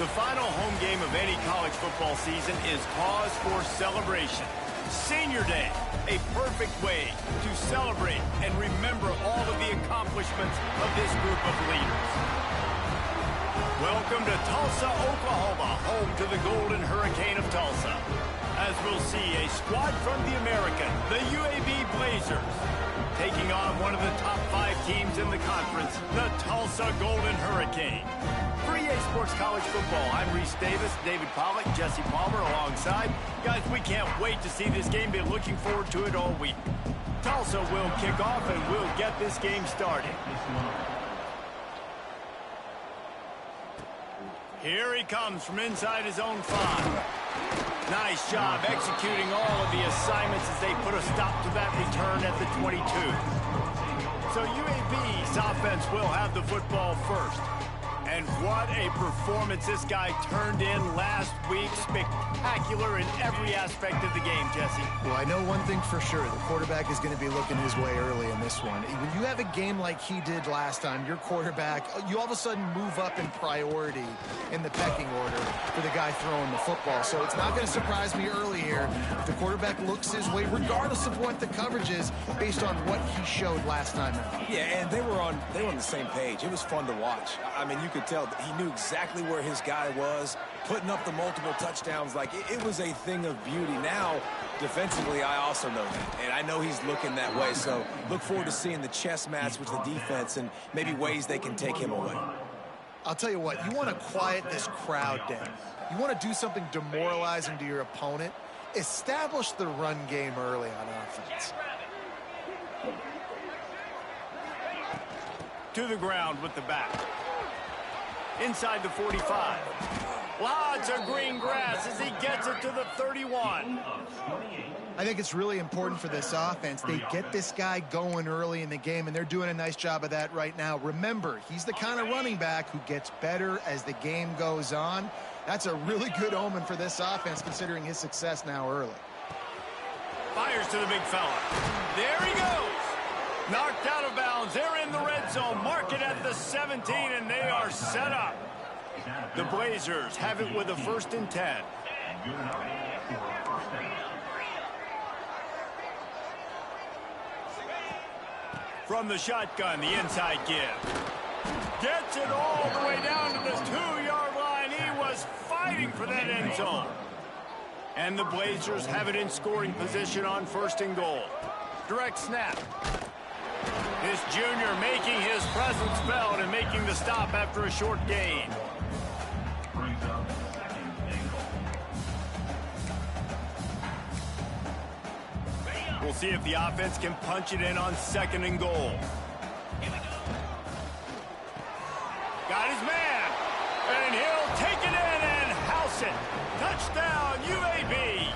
The final home game of any college football season is cause for celebration. Senior Day, a perfect way to celebrate and remember all of the accomplishments of this group of leaders. Welcome to Tulsa, Oklahoma, home to the Golden Hurricane of Tulsa. As we'll see a squad from the American, the UAB Blazers, taking on one of the top 5 teams in the conference, the Tulsa Golden Hurricane. For EA Sports College Football, I'm Reese Davis, David Pollack, Jesse Palmer alongside. Guys, we can't wait to see this game. Been looking forward to it all week. Tulsa will kick off and we'll get this game started. Here he comes from inside his own 5. Nice job executing all of the assignments as they put a stop to that return at the 22. So UAB's offense will have the football first. And what a performance this guy turned in last week. Spectacular in every aspect of the game, Jesse. Well, I know one thing for sure. The quarterback is going to be looking his way early in this one. When you have a game like he did last time, your quarterback, you all of a sudden move up in priority in the pecking order for the guy throwing the football. So it's not going to surprise me early here if the quarterback looks his way, regardless of what the coverage is, based on what he showed last time out. Yeah, and they were on the same page. It was fun to watch. I mean, you could tell that he knew exactly where his guy was, putting up the multiple touchdowns. Like, it was a thing of beauty. Now, defensively, I also know that, and I know he's looking that way. So look forward to seeing the chess match with the defense and maybe ways they can take him away. I'll tell you what, you want to quiet this crowd down. You want to do something demoralizing to your opponent. Establish the run game early on offense. To the ground with the back. Inside the 45. Lots of green grass as he gets it to the 31. I think it's really important for this offense. They get this guy going early in the game, and they're doing a nice job of that right now. Remember, he's the kind of running back who gets better as the game goes on. That's a really good omen for this offense, considering his success now early. Fires to the big fella. There he goes. Knocked out of bounds. They're in the red zone. Mark it at the 17, and they are set up. The Blazers have it with a 1st and 10. From the shotgun, the inside give. Gets it all the way down to the 2-yard line. He was fighting for that end zone. And the Blazers have it in scoring position on 1st and goal. Direct snap. This junior making his presence felt and making the stop after a short gain. We'll see if the offense can punch it in on 2nd and goal. Got his man, and he'll take it in and house it. Touchdown, UAB.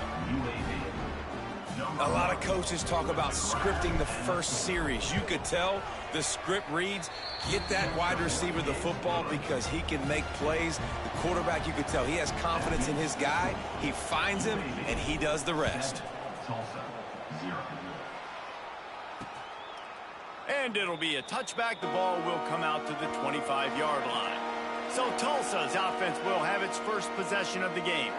A lot of coaches talk about scripting the first series. You could tell the script reads, get that wide receiver the football because he can make plays. The quarterback, you could tell he has confidence in his guy. He finds him, and he does the rest. And it'll be a touchback. The ball will come out to the 25-yard line. So Tulsa's offense will have its first possession of the game.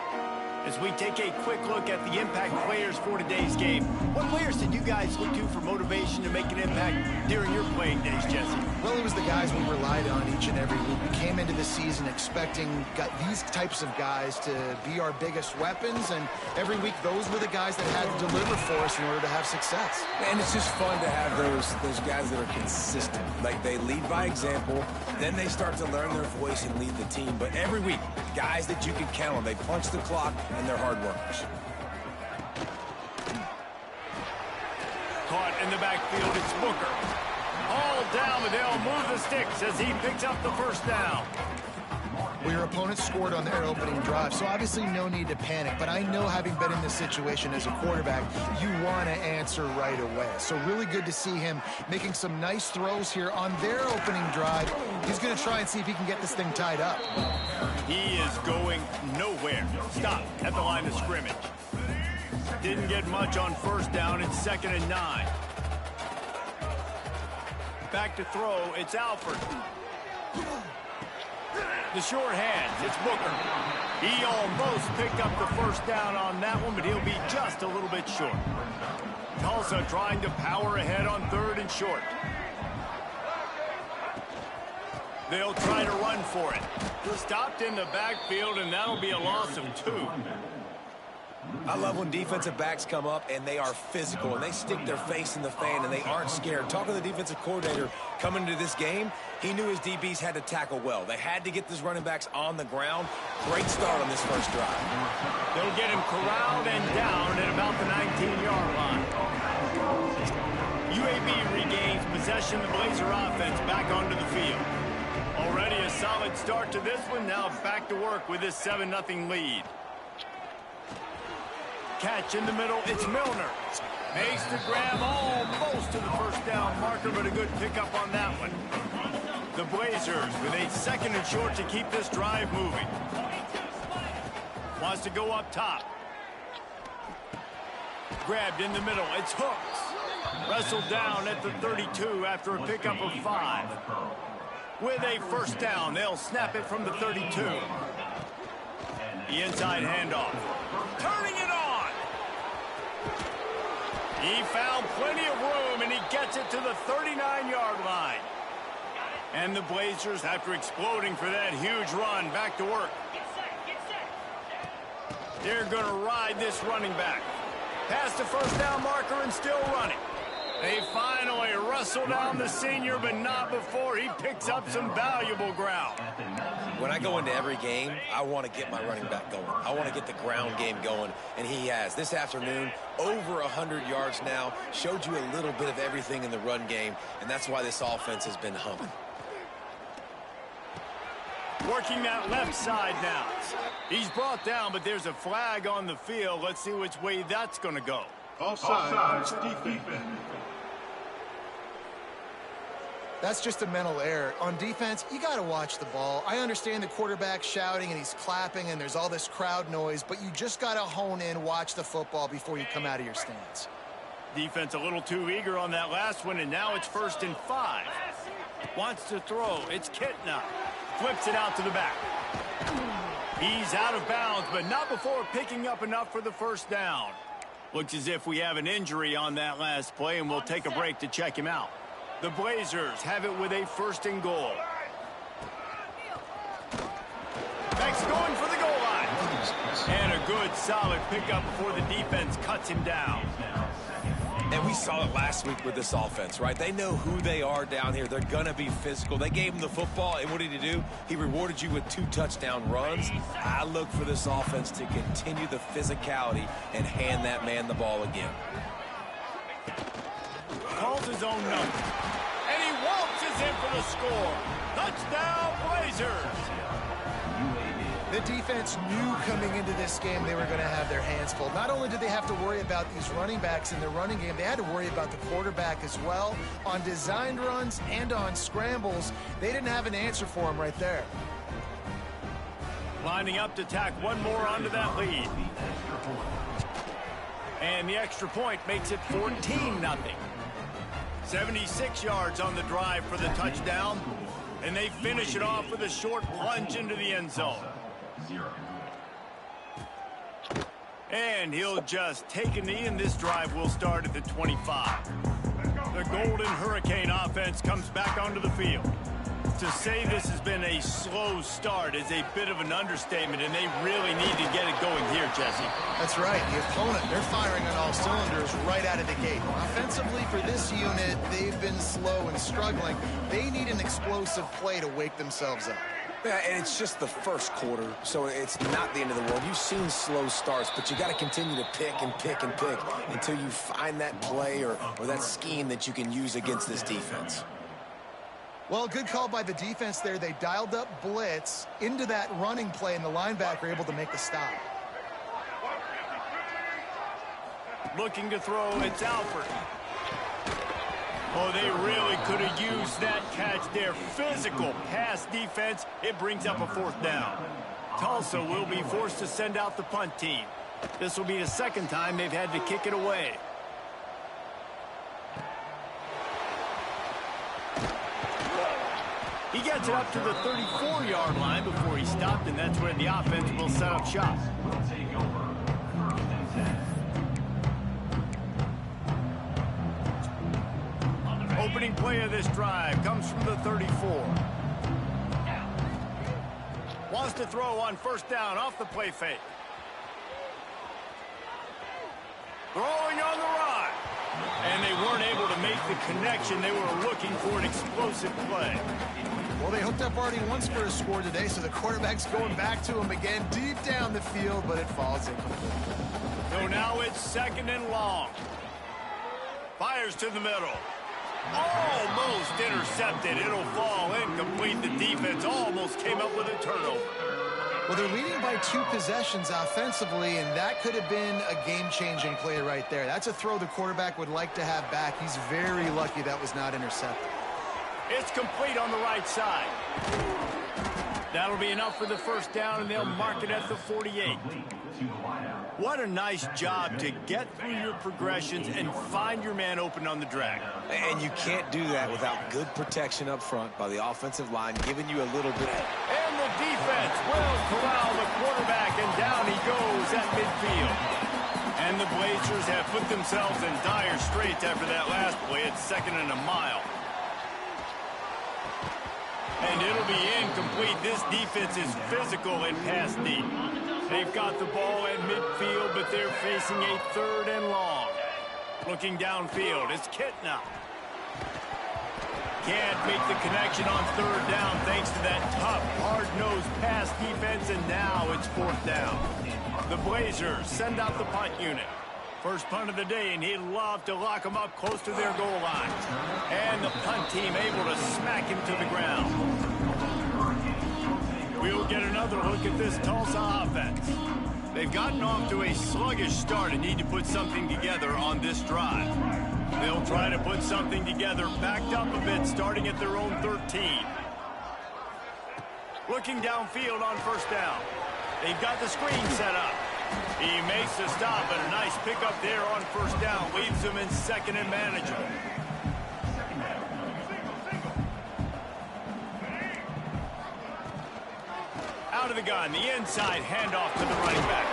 As we take a quick look at the impact players for today's game, what players did you guys look to for motivation to make an impact during your playing days, Jesse? Well, it was the guys we relied on each and every week. We came into the season expecting these types of guys to be our biggest weapons, and every week those were the guys that had to deliver for us in order to have success. And it's just fun to have those guys that are consistent. Like, they lead by example, then they start to learn their voice and lead the team. But every week, guys that you can count on, they punch the clock, and they're hard workers. Caught in the backfield, it's Booker. All down, but they'll move the sticks as he picks up the 1st down. Well, your opponent scored on their opening drive, so obviously no need to panic. But I know, having been in this situation as a quarterback, you want to answer right away. So really good to see him making some nice throws here on their opening drive. He's going to try and see if he can get this thing tied up. He is going nowhere. Stop at the line of scrimmage. Didn't get much on 1st down. It's 2nd and 9. Back to throw. It's Alford. The short hands, it's Booker. He almost picked up the first down on that one, but he'll be just a little bit short. Tulsa trying to power ahead on 3rd and short. They'll try to run for it. Stopped in the backfield, and that'll be a loss of 2. I love when defensive backs come up and they are physical and they stick their face in the fan and they aren't scared. Talking to the defensive coordinator coming into this game, he knew his DBs had to tackle well. They had to get these running backs on the ground. Great start on this first drive. They'll get him corralled and down at about the 19-yard line. UAB regains possession of the Blazer offense back onto the field. Already a solid start to this one. Now back to work with this 7-0 lead. Catch in the middle, it's Milner. Makes the grab almost to the first down marker, but a good pickup on that one. The Blazers with a 2nd and short to keep this drive moving. Wants to go up top. Grabbed in the middle, it's Hooks. Wrestled down at the 32 after a pickup of 5. With a first down, they'll snap it from the 32. The inside handoff. Turning it on. He found plenty of room, and he gets it to the 39-yard line. And the Blazers, after exploding for that huge run, back to work. They're going to ride this running back. Past the first down marker and still running. They finally wrestle down the senior, but not before he picks up some valuable ground. When I go into every game, I want to get my running back going. I want to get the ground game going, and he has. This afternoon, over 100 yards now, showed you a little bit of everything in the run game, and that's why this offense has been humming. Working that left side now. He's brought down, but there's a flag on the field. Let's see which way that's going to go. Offside, defense. That's just a mental error. On defense, you got to watch the ball. I understand the quarterback shouting and he's clapping and there's all this crowd noise, but you just got to hone in, watch the football before you come out of your stance. Defense a little too eager on that last one, and now it's 1st and 5. Wants to throw. It's Kitna. Flips it out to the back. He's out of bounds, but not before picking up enough for the first down. Looks as if we have an injury on that last play, and we'll take a break to check him out. The Blazers have it with a 1st and goal. Beck's going for the goal line. And a good, solid pickup before the defense cuts him down. And we saw it last week with this offense, right? They know who they are down here. They're going to be physical. They gave him the football, and what did he do? He rewarded you with 2 touchdown runs. I look for this offense to continue the physicality and hand that man the ball again. Calls his own number. And he waltzes in for the score. Touchdown, Blazers. The defense knew coming into this game they were going to have their hands full. Not only did they have to worry about these running backs in the running game, they had to worry about the quarterback as well. On designed runs and on scrambles, they didn't have an answer for him right there. Lining up to tack one more onto that lead. And the extra point makes it 14-0. 76 yards on the drive for the touchdown. And they finish it off with a short plunge into the end zone. And he'll just take a knee, and this drive will start at the 25. The Golden Hurricane offense comes back onto the field. To say this has been a slow start is a bit of an understatement, and they really need to get it going here, Jesse. That's right. The opponent, they're firing on all cylinders right out of the gate. Offensively, for this unit, they've been slow and struggling. They need an explosive play to wake themselves up. Yeah, and it's just the first quarter, so it's not the end of the world. You've seen slow starts, but you got to continue to pick and pick and pick until you find that play or that scheme that you can use against this defense. Well, good call by the defense there. They dialed up blitz into that running play, and the linebacker able to make the stop. Looking to throw, it's Alford. Oh, they really could have used that catch there. Physical pass defense. It brings up a 4th down. Tulsa will be forced to send out the punt team. This will be the 2nd time they've had to kick it away. He gets it up to the 34-yard line before he stopped, and that's where the offense will set up shop. Opening play of this drive comes from the 34. Wants to throw on first down off the play fake. Throwing on the run. And they weren't able to make the connection. They were looking for an explosive play. Well, they hooked up already once for a score today, so the quarterback's going back to him again deep down the field, but it falls incomplete. So now it's second and long. Fires to the middle. Almost intercepted. It'll fall incomplete. The defense almost came up with a turnover. Well, they're leading by 2 possessions offensively, and that could have been a game-changing play right there. That's a throw the quarterback would like to have back. He's very lucky that was not intercepted. It's complete on the right side. That'll be enough for the first down, and they'll mark it at the 48. What a nice job to get through your progressions and find your man open on the drag. And you can't do that without good protection up front by the offensive line, giving you a little bit. And the defense will corral the quarterback, and down he goes at midfield. And the Blazers have put themselves in dire straits after that last play. It's second and a mile. And it'll be incomplete. This defense is physical and pass deep. They've got the ball at midfield, but they're facing a third and long. Looking downfield, it's Kitna. Can't make the connection on third down thanks to that tough, hard-nosed pass defense, and now it's fourth down. The Blazers send out the punt unit. First punt of the day, and he'd love to lock them up close to their goal line. And the punt team able to smack him to the ground. We'll get another look at this Tulsa offense. They've gotten off to a sluggish start and need to put something together on this drive. They'll try to put something together, backed up a bit, starting at their own 13. Looking downfield on first down. They've got the screen set up. He makes the stop, and a nice pickup there on first down. Leaves him in second and manageable. Out of the gun, the inside handoff to the running back.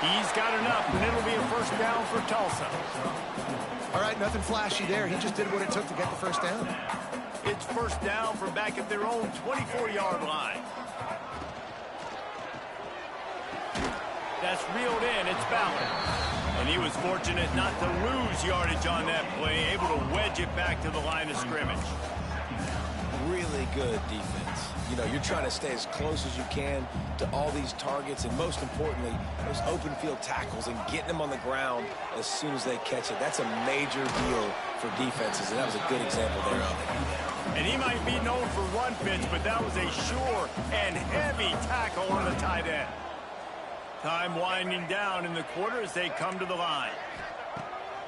He's got enough, and it'll be a first down for Tulsa. All right, nothing flashy there. He just did what it took to get the first down. It's first down from back at their own 24-yard line. That's reeled in. It's Ballard. And he was fortunate not to lose yardage on that play, able to wedge it back to the line of scrimmage. Really good defense. You know, you're trying to stay as close as you can to all these targets, and most importantly, those open field tackles and getting them on the ground as soon as they catch it. That's a major deal for defenses, and that was a good example there of it. And he might be known for run fits, but that was a sure and heavy tackle on the tight end. Time winding down in the quarter as they come to the line.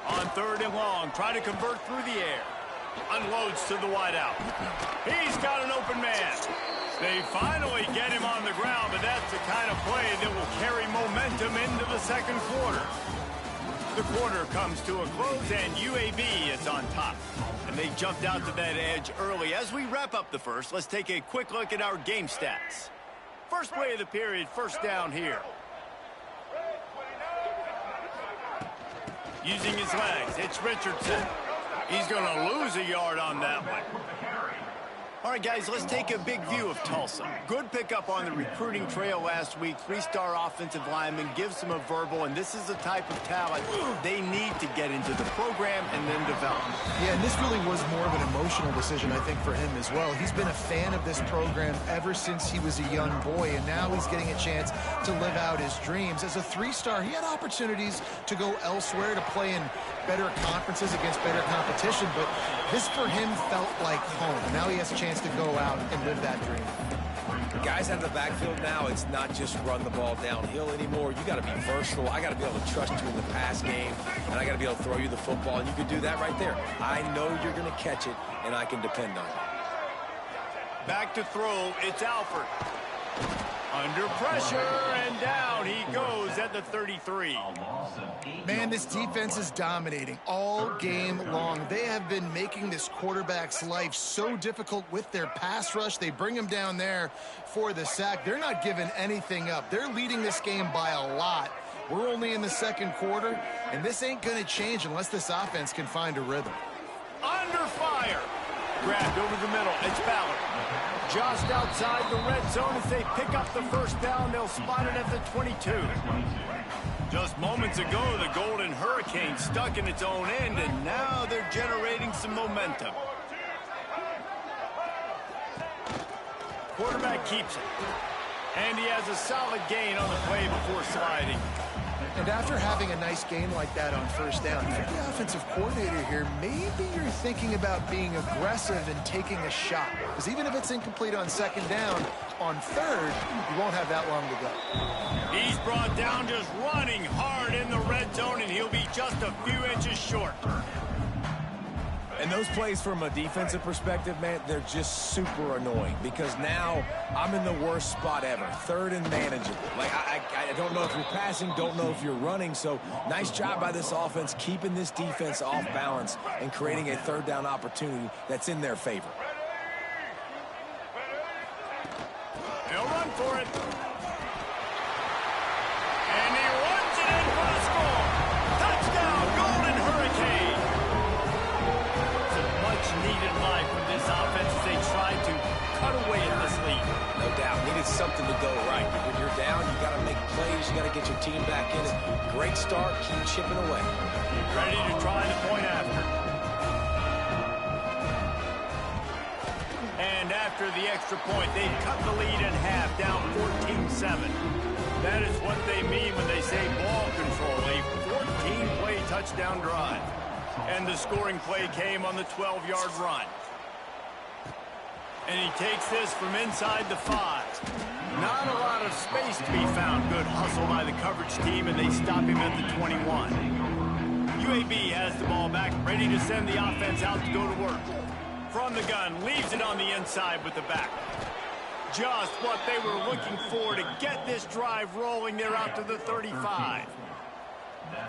On third and long, try to convert through the air. Unloads to the wideout. He's got an open man. They finally get him on the ground, but that's the kind of play that will carry momentum into the second quarter. The quarter comes to a close, and UAB is on top. And they jumped out to that edge early. As we wrap up the first, let's take a quick look at our game stats. First play of the period, first down here. Using his legs, it's Richardson. He's going to lose a yard on that one. All right, guys, let's take a big view of Tulsa. Good pickup on the recruiting trail last week. 3-star offensive lineman gives them a verbal, and this is the type of talent they need to get into the program and then develop. Yeah, and this really was more of an emotional decision, I think, for him as well. He's been a fan of this program ever since he was a young boy, and now he's getting a chance to live out his dreams. As a 3-star, he had opportunities to go elsewhere, to play in better conferences against better competition, but this for him felt like home. Now he has a chance to go out and live that dream. The guys out of the backfield now, it's not just run the ball downhill anymore. You got to be versatile. I got to be able to trust you in the pass game, and I got to be able to throw you the football, and you can do that right there. I know you're going to catch it, and I can depend on it. Back to throw, it's Alford. Under pressure, and down he goes at the 33. Man, this defense is dominating all game long. They have been making this quarterback's life so difficult with their pass rush. They bring him down there for the sack. They're not giving anything up. They're leading this game by a lot. We're only in the second quarter, and this ain't going to change unless this offense can find a rhythm. Under fire. Grabbed over the middle. It's Ballard. Just outside the red zone as they pick up the first down. They'll spot it at the 22. Just moments ago, the Golden Hurricane stuck in its own end, and now they're generating some momentum. Quarterback keeps it. And he has a solid gain on the play before sliding. And after having a nice game like that on first down, for the offensive coordinator here, maybe you're thinking about being aggressive and taking a shot. Because even if it's incomplete on second down, on third, you won't have that long to go. He's brought down just running hard in the red zone, and he'll be just a few inches short. And those plays from a defensive perspective, man, they're just super annoying because now I'm in the worst spot ever. Third and manageable. Like, I don't know if you're passing, don't know if you're running. So nice job by this offense keeping this defense off balance and creating a third down opportunity that's in their favor. They'll run for it. And he runs it in for the score. Touchdown, Golden Hurricane. Needed life from this offense as they tried to cut away at this lead. No doubt. Needed something to go right. When you're down, you got to make plays. You got to get your team back in it. Great start. Keep chipping away. Ready to try the point after. And after the extra point, they've cut the lead in half, down 14-7. That is what they mean when they say ball control, a 14-play touchdown drive. And the scoring play came on the 12-yard run. And he takes this from inside the 5. Not a lot of space to be found. Good hustle by the coverage team, and they stop him at the 21. UAB has the ball back, ready to send the offense out to go to work. From the gun, leaves it on the inside with the back. Just what they were looking for to get this drive rolling. They're out to the 35.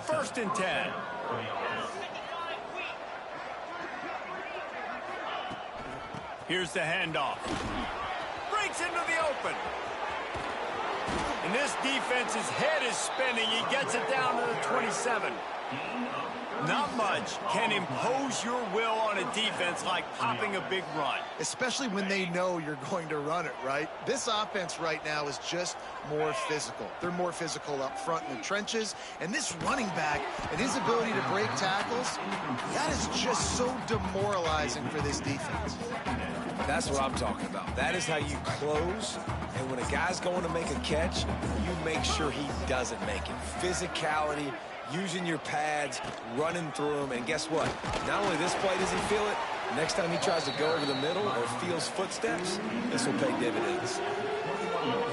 First and 10. Here's the handoff. Breaks into the open. And this defense's head is spinning. He gets it down to the 27. Not much can impose your will on a defense like popping a big run. Especially when they know you're going to run it, right? This offense right now is just more physical. They're more physical up front in the trenches. And this running back and his ability to break tackles, that is just so demoralizing for this defense. That's what I'm talking about. That is how you close. And when a guy's going to make a catch, you make sure he doesn't make it. Physicality, using your pads, running through them. And guess what? Not only this play does he feel it, next time he tries to go over the middle or feels footsteps, this will pay dividends.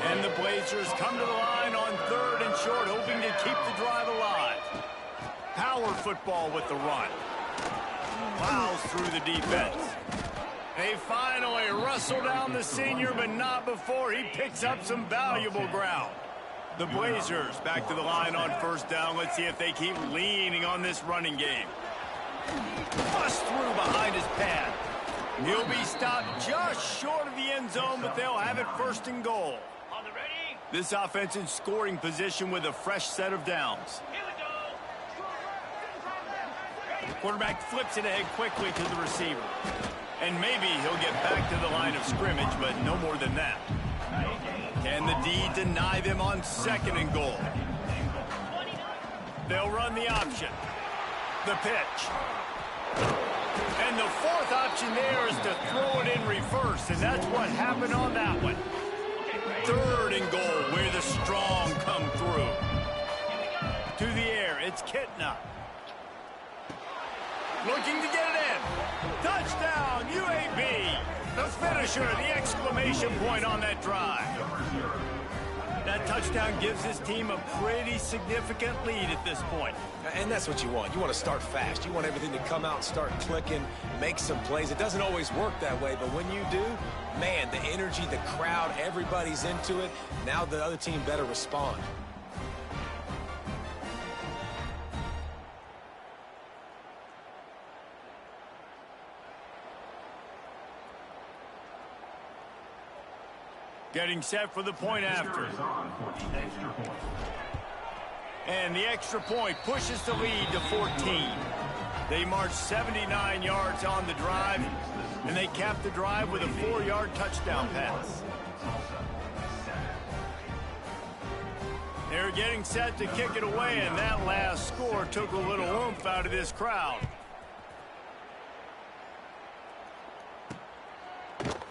And the Blazers come to the line on third and short, hoping to keep the drive alive. Power football with the run. Plows through the defense. They finally wrestle down the senior, but not before he picks up some valuable ground. The Blazers back to the line on first down. Let's see if they keep leaning on this running game. Bust through behind his pad. He'll be stopped just short of the end zone, but they'll have it first and goal. This offense in scoring position with a fresh set of downs. Quarterback flips it ahead quickly to the receiver. And maybe he'll get back to the line of scrimmage, but no more than that. Can the D deny them on second and goal? They'll run the option. The pitch. And the fourth option there is to throw it in reverse, and that's what happened on that one. Third and goal, where the strong come through. To the air, it's Kitna. Looking to get it in. Touchdown, UAB. The finisher, the exclamation point on that drive. That touchdown gives his team a pretty significant lead at this point. And that's what you want. You want to start fast. You want everything to come out and start clicking, make some plays. It doesn't always work that way, but when you do, man, the energy, the crowd, everybody's into it. Now the other team better respond. Getting set for the point after. And the extra point pushes the lead to 14. They march 79 yards on the drive, and they cap the drive with a 4-yard touchdown pass. They're getting set to kick it away, and that last score took a little oomph out of this crowd.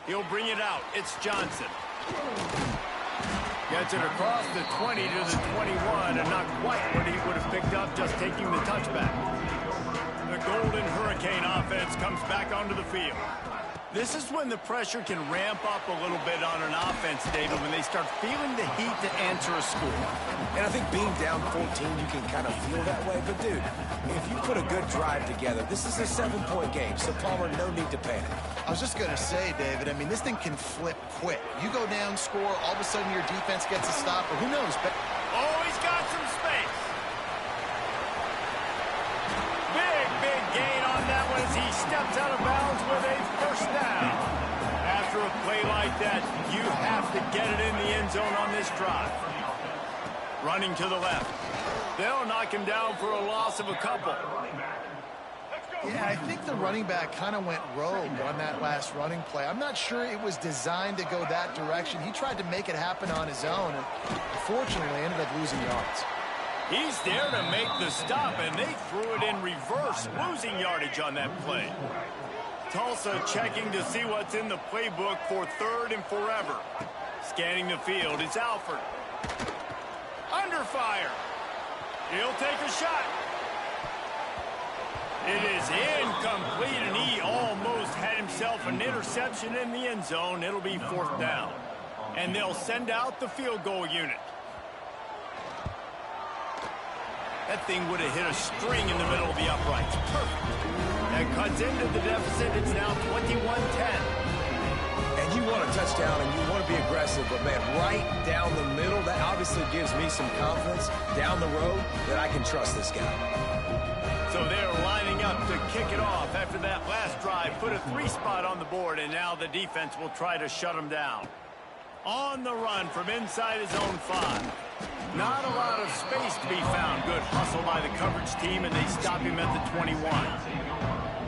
He'll bring it out. It's Johnson. Gets it across the 20 to the 21, and not quite what he would have picked up just taking the touchback. The Golden Hurricane offense comes back onto the field. This is when the pressure can ramp up a little bit on an offense, David, when they start feeling the heat to answer a score. And I think being down 14, you can kind of feel that way. But, dude, if you put a good drive together, this is a 7-point game, so Palmer, no need to panic. I was just going to say, David, I mean, this thing can flip quick. You go down, score, all of a sudden your defense gets a stop, or who knows? But oh, he's got some space. Big gain on that one as he steps out of bounds with a first down. After a play like that, you have to get it in the end zone on this drive. Running to the left. They'll knock him down for a loss of a couple. yeah, I think the running back kind of went rogue on that last running play. I'm not sure it was designed to go that direction. He tried to make it happen on his own, and unfortunately ended up losing yards. He's there to make the stop, and they threw it in reverse, losing yardage on that play. Tulsa checking to see what's in the playbook for 3rd and forever. Scanning the field, it's Alford. Under fire. He'll take a shot. It is incomplete, and he almost had himself an interception in the end zone. It'll be 4th down. And they'll send out the field goal unit. That thing would have hit a string in the middle of the uprights. Perfect. That cuts into the deficit. It's now 21-10. And you want a touchdown and you want to be aggressive, but, man, right down the middle, that obviously gives me some confidence down the road that I can trust this guy. So they're lining up to kick it off after that last drive. Put a 3-spot on the board, and now the defense will try to shut him down. On the run from inside his own 5. Not a lot of space to be found. Good hustle by the coverage team, and they stop him at the 21.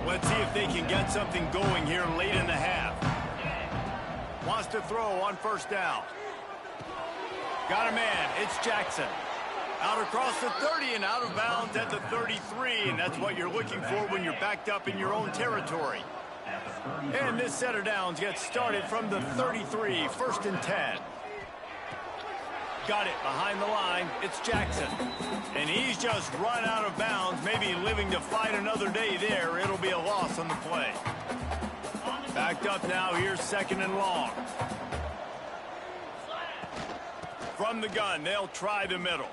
Let's see if they can get something going here late in the half. Wants to throw on 1st down. Got a man. It's Jackson. Out across the 30 and out of bounds at the 33, and that's what you're looking for when you're backed up in your own territory. And this set of downs gets started from the 33, 1st and 10. Got it behind the line. It's Jackson. And he's just run out of bounds, maybe living to fight another day there. It'll be a loss on the play. Backed up now. Here's 2nd and long. From the gun, they'll try the middle.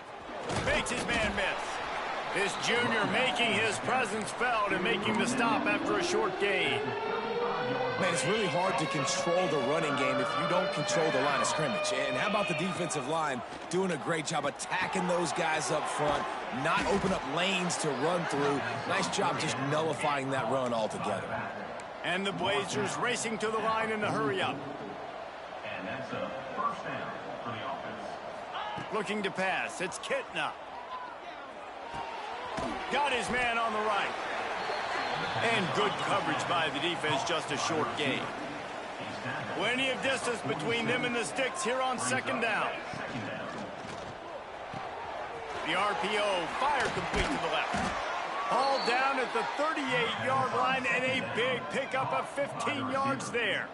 Makes his man miss. This junior making his presence felt and making the stop after a short gain. Man, it's really hard to control the running game if you don't control the line of scrimmage. And how about the defensive line doing a great job attacking those guys up front, not open up lanes to run through. Nice job just nullifying that run altogether. And the Blazers racing to the line in the hurry-up. And that's a 1st down for the offense. Looking to pass. It's Kitna. Got his man on the right. And good coverage by the defense, just a short gain. Plenty of distance between them and the sticks here on 2nd down. The RPO, fire complete to the left. All down at the 38-yard line, and a big pickup of 15 yards there.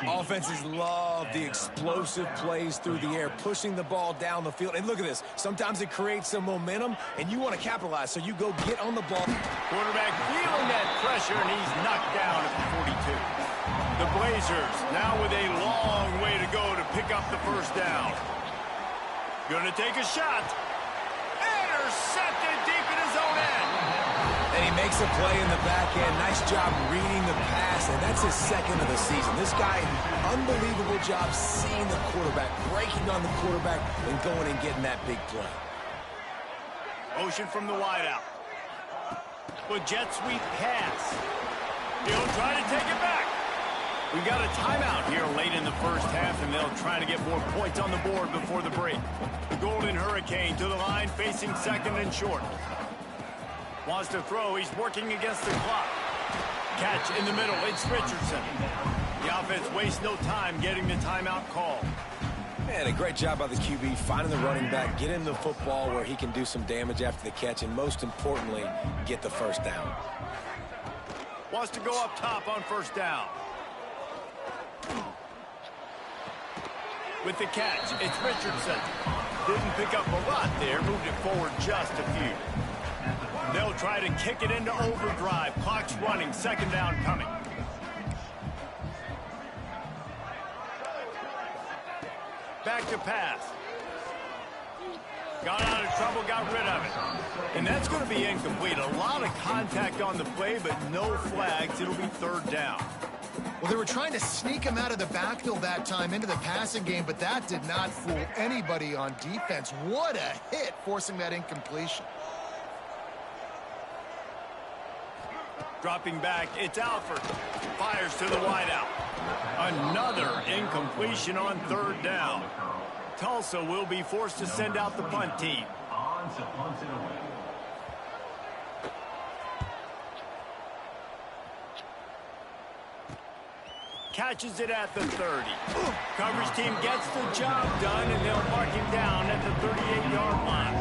Offenses love the explosive plays through the air, pushing the ball down the field. And look at this. Sometimes it creates some momentum, and you want to capitalize, so you go get on the ball. Quarterback feeling that pressure, and he's knocked down at the 42. The Blazers now with a long way to go to pick up the first down. Gonna take a shot. Intercepted deep in his own end. And he makes a play in the back end. Nice job reading the pass, and that's his second of the season. This guy, unbelievable job seeing the quarterback, breaking on the quarterback, and going and getting that big play. Motion from the wideout. With jet sweep pass. He'll try to take it back. We've got a timeout here late in the first half, and they'll try to get more points on the board before the break. The Golden Hurricane to the line, facing second and short. Wants to throw. He's working against the clock. Catch in the middle. It's Richardson. The offense wastes no time getting the timeout call. Man, a great job by the QB finding the running back, get him the football where he can do some damage after the catch, and most importantly, get the first down. Wants to go up top on first down. With the catch, it's Richardson. Didn't pick up a lot there, moved it forward just a few. They'll try to kick it into overdrive. Clock's running, second down coming. Back to pass. Got out of trouble, got rid of it. And that's going to be incomplete. A lot of contact on the play, but no flags. It'll be third down. Well, they were trying to sneak him out of the backfield that time into the passing game, but that did not fool anybody on defense. What a hit, forcing that incompletion. Dropping back, it's Alford. Fires to the wideout. Another incompletion on third down. Tulsa will be forced to send out the punt team. On to punt it away. Catches it at the 30. Coverage team gets the job done, and they'll mark him down at the 38-yard line.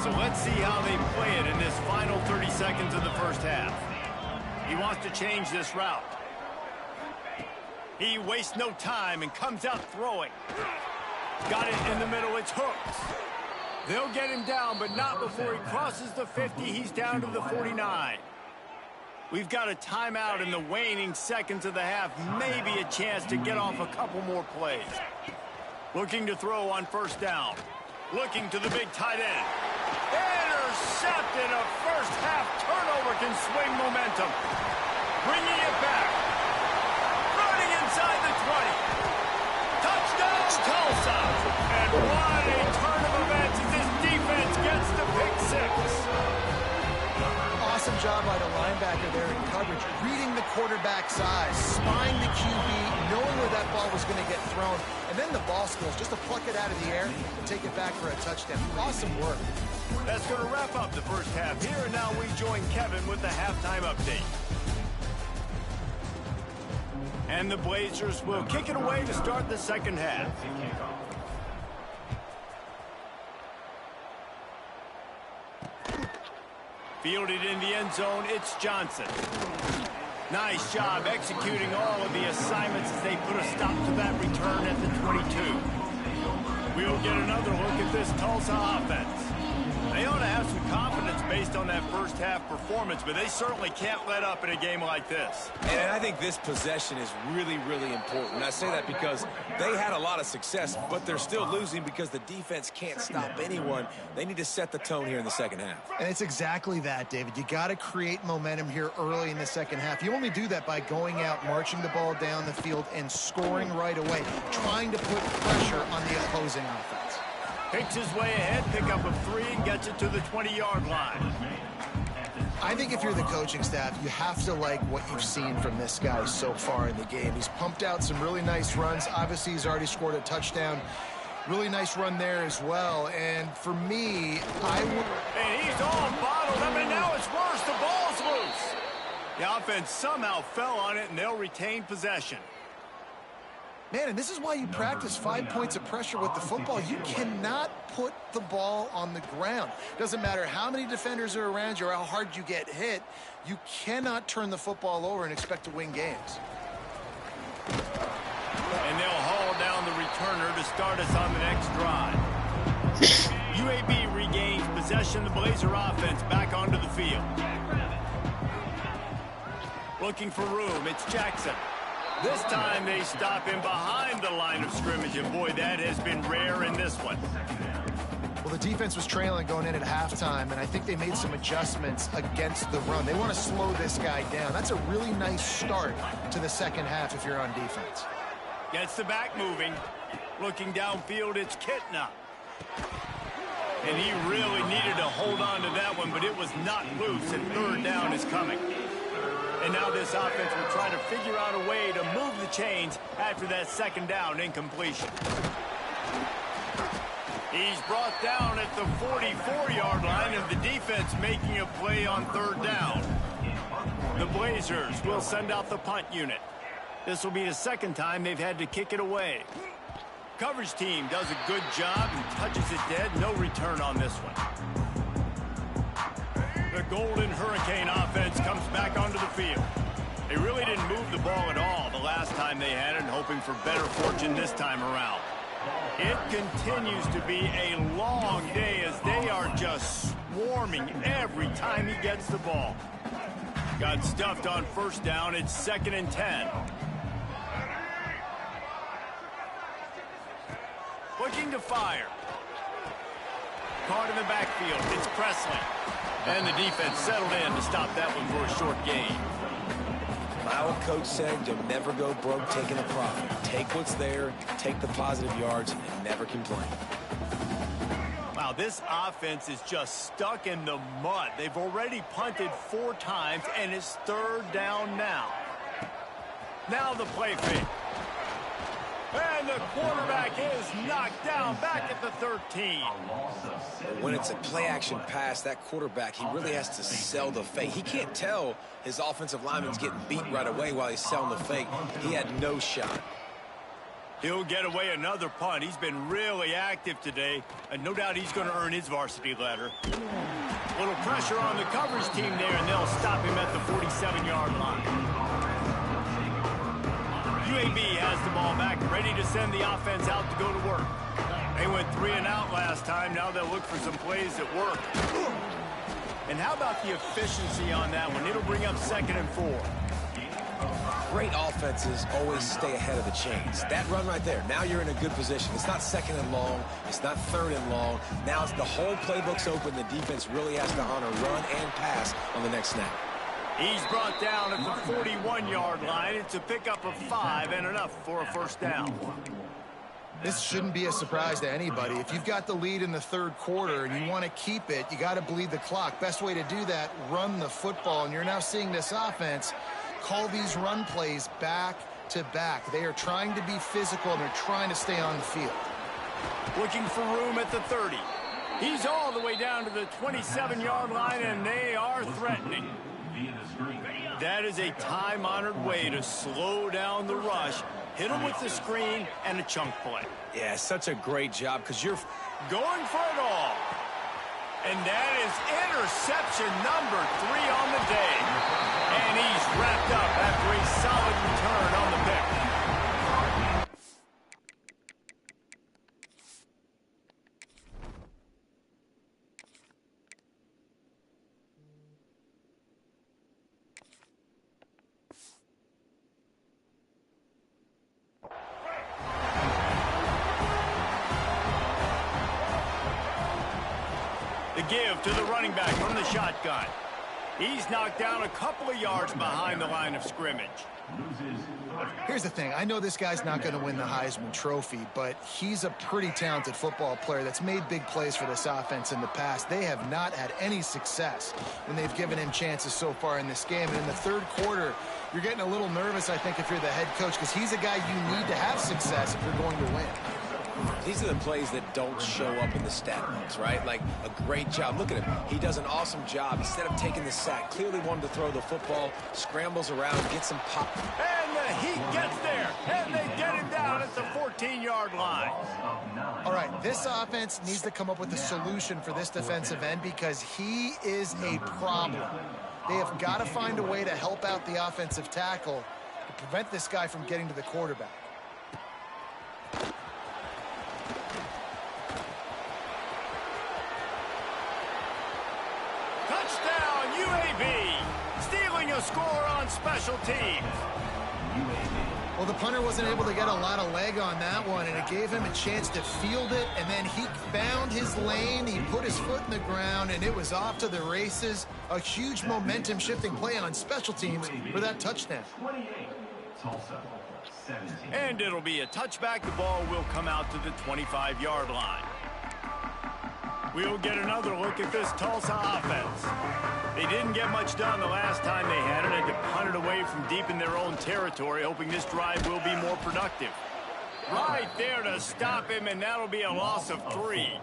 So let's see how they play it in this final 30 seconds of the first half. He wants to change this route. He wastes no time and comes out throwing. Got it in the middle. It's Hooks. They'll get him down, but not before he crosses the 50. He's down to the 49. We've got a timeout in the waning seconds of the half. Maybe a chance to get off a couple more plays. Looking to throw on first down. Looking to the big tight end. Intercepted. A first half turnover can swing momentum. Bringing it back. Running inside the 20. Touchdown, Tulsa. And what a turn of events as this defense gets the pick six. Awesome job by the linebacker there in coverage, reading the quarterback's eyes, spying the QB, knowing where that ball was going to get thrown, and then the ball skills, just to pluck it out of the air and take it back for a touchdown. Awesome work. That's going to wrap up the first half here, and now we join Kevin with the halftime update. And the Blazers will kick it away to start the second half. Fielded in the end zone, it's Johnson. Nice job executing all of the assignments as they put a stop to that return at the 22. We'll get another look at this Tulsa offense. They ought to have some confidence based on that first half performance, but they certainly can't let up in a game like this. And I think this possession is really, really important. I say that because they had a lot of success, but they're still losing because the defense can't stop anyone. They need to set the tone here in the second half. And it's exactly that, David. You got to create momentum here early in the second half. You only do that by going out, marching the ball down the field, and scoring right away, trying to put pressure on the opposing offense. Picks his way ahead, pick up of 3, and gets it to the 20-yard line. I think if you're the coaching staff, you have to like what you've seen from this guy so far in the game. He's pumped out some really nice runs. Obviously, he's already scored a touchdown. Really nice run there as well. And for me, I would... And he's all bottled up, and now it's worse. The ball's loose. The offense somehow fell on it, and they'll retain possession. Man, and this is why you practice 5 points of pressure with the football. You cannot put the ball on the ground. Doesn't matter how many defenders are around you or how hard you get hit. You cannot turn the football over and expect to win games. And they'll haul down the returner to start us on the next drive. UAB regains possession. The Blazer offense back onto the field. Looking for room. It's Jackson. This time they stop him behind the line of scrimmage, and boy, that has been rare in this one. Well, the defense was trailing going in at halftime, and I think they made some adjustments against the run. They want to slow this guy down. That's a really nice start to the second half if you're on defense. Gets the back moving. Looking downfield, it's Kitna. And he really needed to hold on to that one, but it was not loose, and third down is coming. And now this offense will try to figure out a way to move the chains after that second down incompletion. He's brought down at the 44-yard line, and the defense making a play on third down. The Blazers will send out the punt unit. This will be the second time they've had to kick it away. Coverage team does a good job and touches it dead. No return on this one. The Golden Hurricane offense comes back onto the field. They really didn't move the ball at all the last time they had it, hoping for better fortune this time around. It continues to be a long day as they are just swarming every time he gets the ball. Got stuffed on first down. It's 2nd and 10. Looking to fire. Caught in the backfield. It's Presley. And the defense settled in to stop that one for a short gain. My old coach said you'll never go broke taking a profit. Take what's there, take the positive yards, and never complain. Wow, this offense is just stuck in the mud. They've already punted 4 times, and it's third down now. Now the play fake. And the quarterback is knocked down back at the 13. When it's a play-action pass, that quarterback, he really has to sell the fake. He can't tell his offensive lineman's getting beat right away while he's selling the fake. He had no shot. He'll get away another punt. He's been really active today, and no doubt he's going to earn his varsity letter. Little pressure on the coverage team there, and they'll stop him at the 47-yard line. UAB has the ball back, ready to send the offense out to go to work. They went 3 and out last time. Now they'll look for some plays that work. And how about the efficiency on that one? It'll bring up 2nd and 4. Great offenses always stay ahead of the chains. That run right there, now you're in a good position. It's not 2nd and long. It's not 3rd and long. Now it's the whole playbook's open. The defense really has to honor run and pass on the next snap. He's brought down at the 41-yard line. It's a pickup of 5 and enough for a first down. This shouldn't be a surprise to anybody. If you've got the lead in the third quarter and you want to keep it, you got to bleed the clock. Best way to do that, run the football. And you're now seeing this offense call these run plays back to back. They are trying to be physical, and they're trying to stay on the field. Looking for room at the 30. He's all the way down to the 27-yard line, and they are threatening. That is a time-honored way to slow down the rush. Hit him with the screen and a chunk play. Yeah, such a great job because you're going for it all. And that is interception number 3 on the day. And he's wrapped up after a solid return on the pick. The give to the running back from the shotgun. He's knocked down a couple of yards behind the line of scrimmage. Here's the thing. I know this guy's not going to win the Heisman Trophy, but he's a pretty talented football player that's made big plays for this offense in the past. They have not had any success when they've given him chances so far in this game. And in the third quarter, you're getting a little nervous, I think, if you're the head coach, because he's a guy you need to have success if you're going to win. These are the plays that don't show up in the stat books, right? Like a great job. Look at him. He does an awesome job. Instead of taking the sack, clearly wanted to throw the football, scrambles around, gets some pop. And the heat gets there, and they get him down at the 14-yard line. All right, this offense needs to come up with a solution for this defensive end because he is a problem. They have got to find a way to help out the offensive tackle to prevent this guy from getting to the quarterback. UAB stealing a score on special teams. Well, the punter wasn't able to get a lot of leg on that one, and it gave him a chance to field it, and then he found his lane, he put his foot in the ground, and it was off to the races. A huge momentum-shifting play on special teams for that touchdown. 28, Tulsa, 17. And it'll be a touchback. The ball will come out to the 25-yard line. We'll get another look at this Tulsa offense. They didn't get much done the last time they had it, and to punt it away from deep in their own territory, hoping this drive will be more productive. Right there to stop him, and that'll be a loss of 3.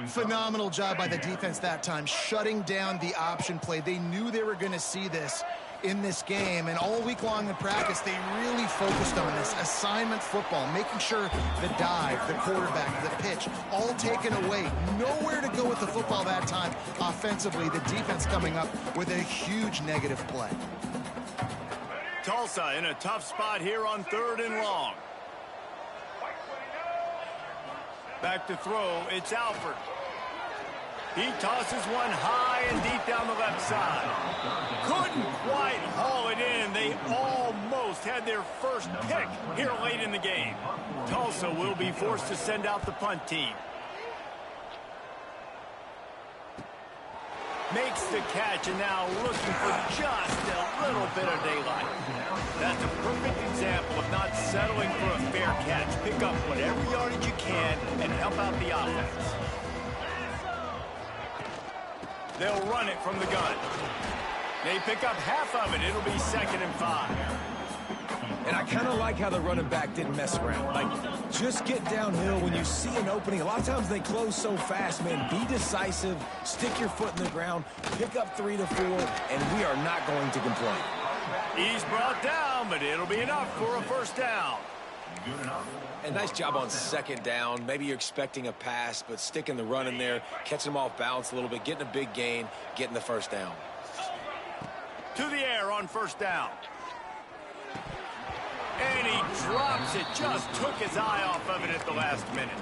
Phenomenal job by the defense that time, shutting down the option play. They knew they were going to see this in this game, and all week long in practice, they really focused on this assignment football, making sure the dive, the quarterback, the pitch, all taken away. Nowhere to go with the football that time offensively. The defense coming up with a huge negative play. Tulsa in a tough spot here on 3rd and long. Back to throw, it's Alford. He tosses one high and deep down the left side. Couldn't quite haul it in. They almost had their first pick here late in the game. Tulsa will be forced to send out the punt team. Makes the catch, and now looking for just a little bit of daylight. That's a perfect example of not settling for a fair catch. Pick up whatever yardage you can and help out the offense. They'll run it from the gun. They pick up half of it. It'll be 2nd and 5. And I kind of like how the running back didn't mess around. Like, just get downhill when you see an opening. A lot of times they close so fast, man. Be decisive. Stick your foot in the ground. Pick up 3 to 4, and we are not going to complain. He's brought down, but it'll be enough for a 1st down. Good enough. And nice job on 2nd down. Maybe you're expecting a pass, but sticking the run in there, catching them off balance a little bit, getting a big gain, getting the 1st down. To the air on 1st down. And he drops it. Just took his eye off of it at the last minute.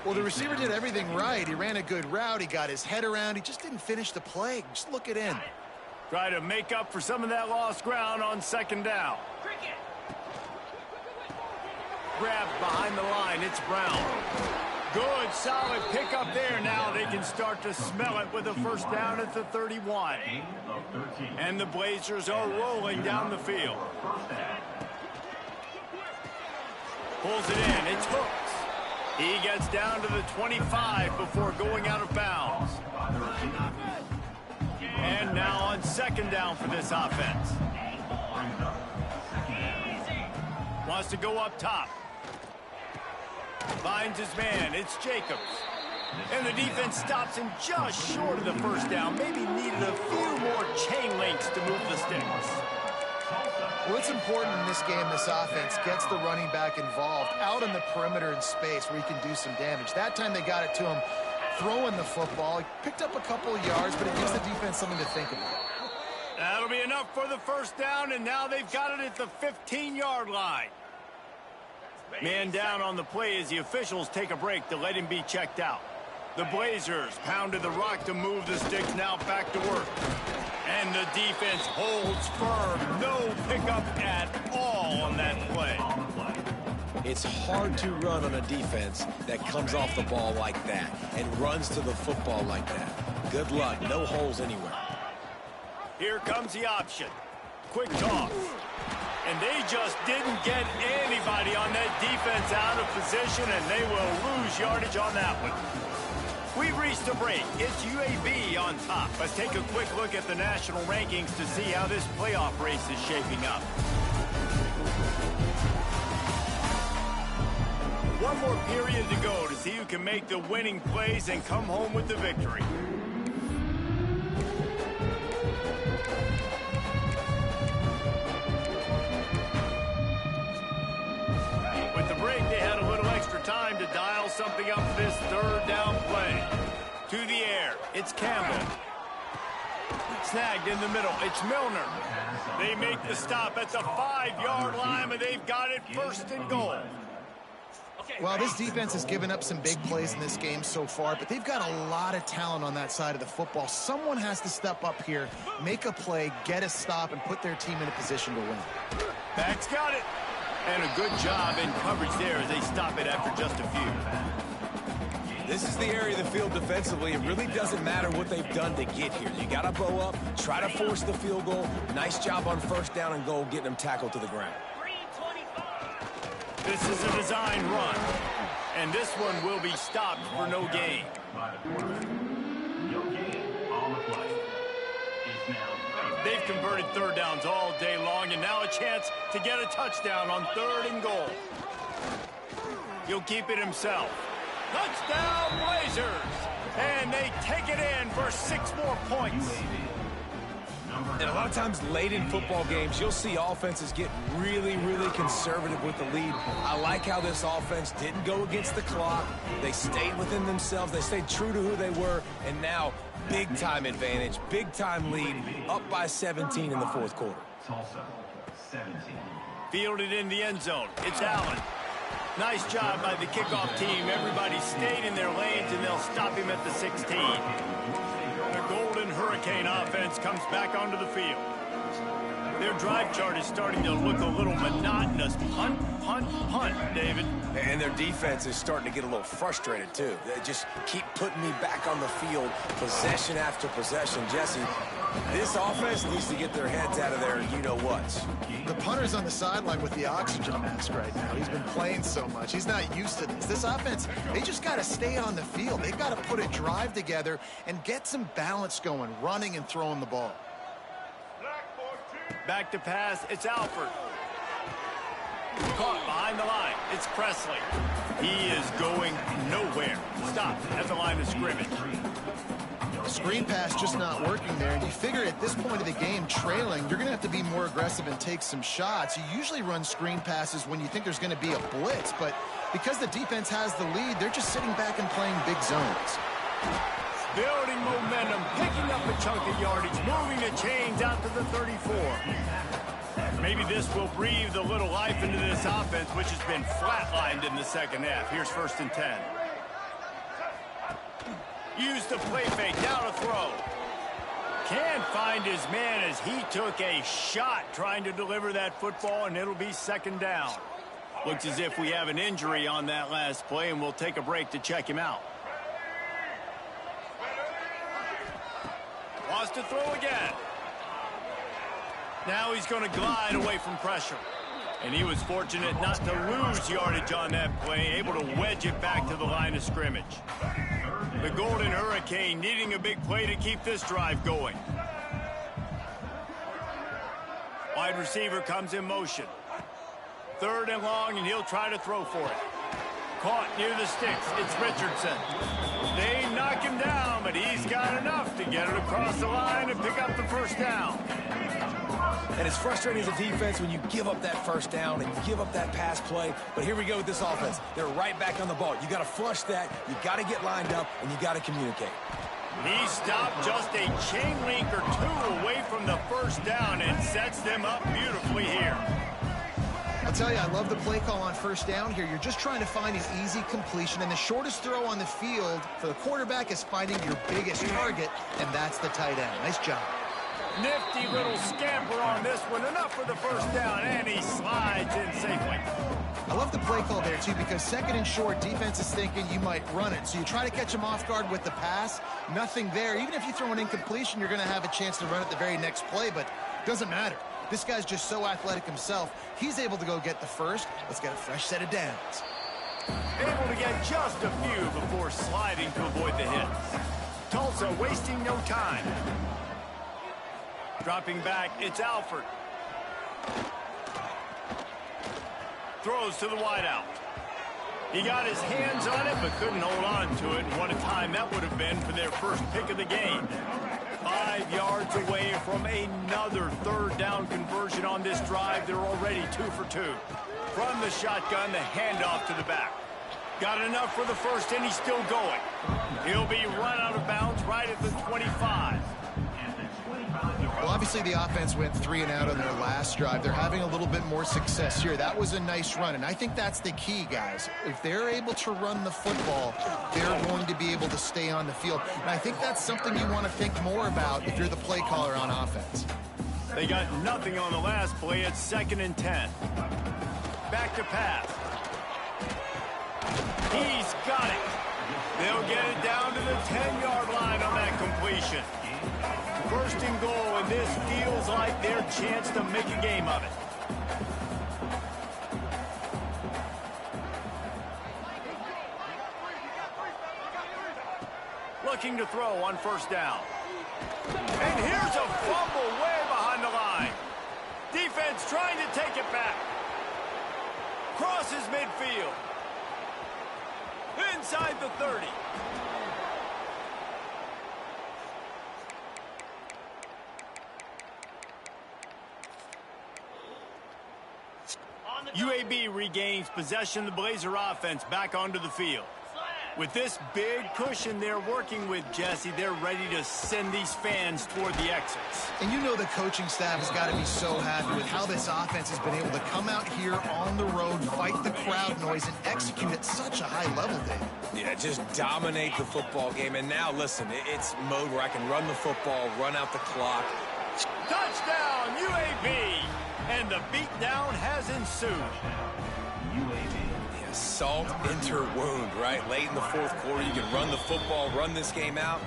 Well, the receiver did everything right. He ran a good route. He got his head around. He just didn't finish the play. Just look it in. Try to make up for some of that lost ground on 2nd down. Grabbed behind the line. It's Brown. Good, solid pickup there. Now they can start to smell it with a 1st down at the 31. And the Blazers are rolling down the field. Pulls it in. It's Hooks. He gets down to the 25 before going out of bounds. And now on 2nd down for this offense. Wants to go up top. Finds his man. It's Jacobs. And the defense stops him just short of the 1st down. Maybe needed a few more chain links to move the sticks. Well, it's important in this game this offense gets the running back involved out on the perimeter in space where he can do some damage. That time they got it to him throwing the football. He picked up a couple of yards, but it gives the defense something to think about. That'll be enough for the 1st down, and now they've got it at the 15-yard line. Man down on the play as the officials take a break to let him be checked out. The Blazers pounded the rock to move the sticks, now back to work. And the defense holds firm. No pickup at all on that play. It's hard to run on a defense that comes off the ball like that and runs to the football like that. Good luck. No holes anywhere. Here comes the option. Quick toss. And they just didn't get anybody on that defense out of position, and they will lose yardage on that one. We've reached a break. It's UAB on top. Let's take a quick look at the national rankings to see how this playoff race is shaping up. One more period to go to see who can make the winning plays and come home with the victory. With the break, they had a little extra time to dial something up for this 3rd down play. To the air, it's Campbell. Snagged in the middle, it's Milner. They make the stop at the 5-yard line, but they've got it 1st and goal. Well, this defense has given up some big plays in this game so far, but they've got a lot of talent on that side of the football. Someone has to step up here, make a play, get a stop, and put their team in a position to win. Back's got it. And a good job in coverage there as they stop it after just a few. This is the area of the field defensively. It really doesn't matter what they've done to get here. You got to bow up, try to force the field goal. Nice job on first down and goal, getting them tackled to the ground. This is a design run, and this one will be stopped for no gain. They've converted third downs all day long, and now a chance to get a touchdown on 3rd and goal. He'll keep it himself. Touchdown, Blazers! And they take it in for 6 more points. And a lot of times late in football games, you'll see offenses get really, really conservative with the lead. I like how this offense didn't go against the clock. They stayed within themselves. They stayed true to who they were. And now, big-time advantage, big-time lead, up by 17 in the 4th quarter. Tulsa, 17. Fielded in the end zone. It's Allen. Nice job by the kickoff team. Everybody stayed in their lanes, and they'll stop him at the 16. The Golden Hurricane offense comes back onto the field. Their drive chart is starting to look a little monotonous. Punt, punt, punt, David. And their defense is starting to get a little frustrated, too. They just keep putting me back on the field, possession after possession. Jesse, this offense needs to get their heads out of there, you-know-whats. The punter's on the sideline with the oxygen mask right now. He's been playing so much. He's not used to this. This offense, they just got to stay on the field. They've got to put a drive together and get some balance going, running and throwing the ball. Back to pass, it's Alford. Caught behind the line, it's Presley. He is going nowhere. Stop at the line of scrimmage. Screen pass just not working there, and you figure at this point of the game, trailing, you're going to have to be more aggressive and take some shots. You usually run screen passes when you think there's going to be a blitz, but because the defense has the lead, they're just sitting back and playing big zones. Building momentum, picking up a chunk of yardage, moving the chains out to the 34. Maybe this will breathe a little life into this offense, which has been flatlined in the 2nd half. Here's 1st and 10. Use the play fake, down a throw. Can't find his man as he took a shot trying to deliver that football, and it'll be 2nd down. Looks as if we have an injury on that last play, and we'll take a break to check him out. Wants to throw again. Now he's going to glide away from pressure. And he was fortunate not to lose yardage on that play, able to wedge it back to the line of scrimmage. The Golden Hurricane needing a big play to keep this drive going. Wide receiver comes in motion. 3rd and long, and he'll try to throw for it. Caught near the sticks. It's Richardson. They knock him down, but he's got enough to get it across the line and pick up the 1st down. And it's frustrating as a defense when you give up that 1st down and you give up that pass play. But here we go with this offense. They're right back on the ball. You got to flush that. You got to get lined up, and you got to communicate. He stopped just a chain link or 2 away from the 1st down and sets them up beautifully here. I'll tell you, I love the play call on 1st down here. You're just trying to find an easy completion, and the shortest throw on the field for the quarterback is finding your biggest target, and that's the tight end. Nice job. Nifty little scamper on this one. Enough for the 1st down, and he slides in safely. I love the play call there, too, because 2nd and short, defense is thinking you might run it. So you try to catch him off guard with the pass. Nothing there. Even if you throw an incompletion, you're going to have a chance to run it the very next play, but it doesn't matter. This guy's just so athletic himself. He's able to go get the 1st. Let's get a fresh set of downs. Able to get just a few before sliding to avoid the hits. Tulsa wasting no time. Dropping back, it's Alford. Throws to the wideout. He got his hands on it, but couldn't hold on to it. And what a time that would have been for their 1st pick of the game. 5 yards away from another 3rd down conversion on this drive. They're already 2 for 2. From the shotgun, the handoff to the back. Got enough for the 1st, and he's still going. He'll be run out of bounds right at the 25. Well, obviously the offense went 3 and out on their last drive. They're having a little bit more success here. That was a nice run, and I think that's the key, guys. If they're able to run the football, they're going to be able to stay on the field. And I think that's something you want to think more about if you're the play caller on offense. They got nothing on the last play. It's 2nd and 10. back to pass. He's got it. They'll get it down to the 10-yard line on that completion. First and goal, and this feels like their chance to make a game of it. Looking to throw on first down. And here's a fumble way behind the line. Defense trying to take it back. Crosses midfield. Inside the 30. UAB regains possession of the Blazer offense back onto the field. With this big cushion they're working with, Jesse, they're ready to send these fans toward the exits. And you know the coaching staff has got to be so happy with how this offense has been able to come out here on the road, fight the crowd noise, and execute at such a high level, David. Yeah, just dominate the football game. And now, listen, it's mode where I can run the football, run out the clock. Touchdown, UAB! And the beatdown has ensued. Yeah, salt enter wound, right? Late in the fourth quarter, you can run the football, run this game out.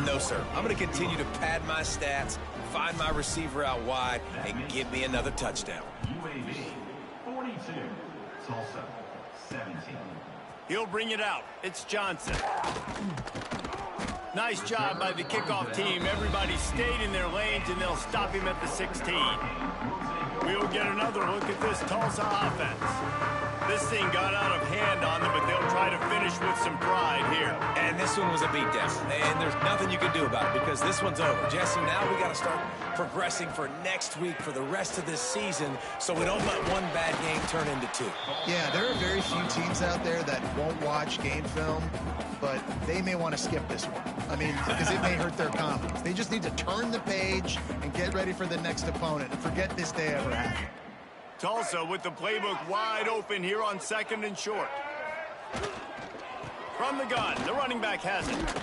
No, sir. I'm going to continue to pad my stats, find my receiver out wide, and give me another touchdown. UAB 42, Tulsa 17. He'll bring it out. It's Johnson. Nice job by the kickoff team. Everybody stayed in their lanes, and they'll stop him at the 16. We'll get another look at this Tulsa offense. This thing got out of hand on them, but they'll try to finish with some pride here. And this one was a beatdown. And there's nothing you can do about it because this one's over. Jesse, now we got to start progressing for next week for the rest of this season so we don't let one bad game turn into two. Yeah, there are very few teams out there that won't watch game film, but they may want to skip this one. I mean, because it may hurt their confidence. They just need to turn the page and get ready for the next opponent and forget this day ever happened. Tulsa with the playbook wide open here on second and short. From the gun, the running back has it.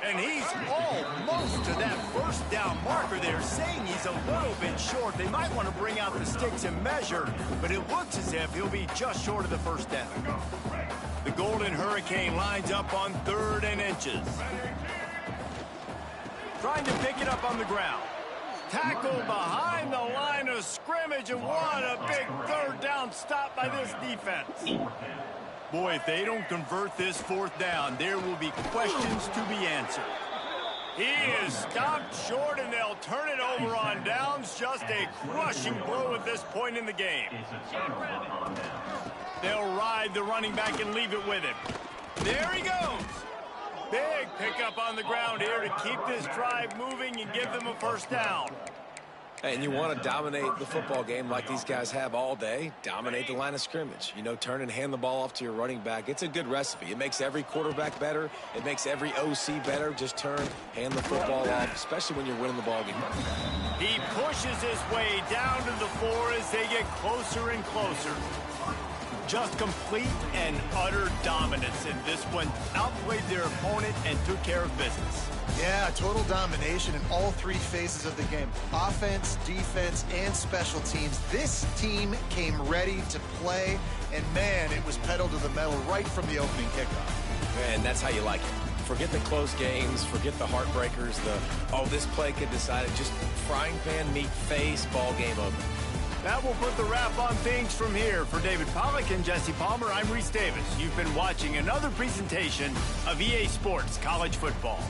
And he's almost to that first down marker there, saying he's a little bit short. They might want to bring out the sticks and measure, but it looks as if he'll be just short of the first down. The Golden Hurricane lines up on 3rd and inches. Trying to pick it up on the ground. Tackled behind the line of scrimmage, and what a big 3rd down stop by this defense. Boy, if they don't convert this 4th down, there will be questions to be answered. He is stopped short, and they'll turn it over on downs. Just a crushing blow at this point in the game. They'll ride the running back and leave it with him. There he goes. Big pickup on the ground here to keep this drive moving and give them a first down. And you want to dominate the football game like these guys have all day. Dominate the line of scrimmage. You know, turn and hand the ball off to your running back. It's a good recipe. It makes every quarterback better. It makes every OC better. Just turn, hand the football off, especially when you're winning the ball game. He pushes his way down to the 4 as they get closer and closer. Just complete and utter dominance in this one. Outplayed their opponent and took care of business. Yeah, total domination in all 3 phases of the game. Offense, defense, and special teams. This team came ready to play, and man, it was pedal to the metal right from the opening kickoff. And that's how you like it. Forget the close games, forget the heartbreakers, this play could decide it. Just frying pan, meat face, ball game over. That will put the wrap on things from here. For David Pollack and Jesse Palmer, I'm Reese Davis. You've been watching another presentation of EA Sports College Football.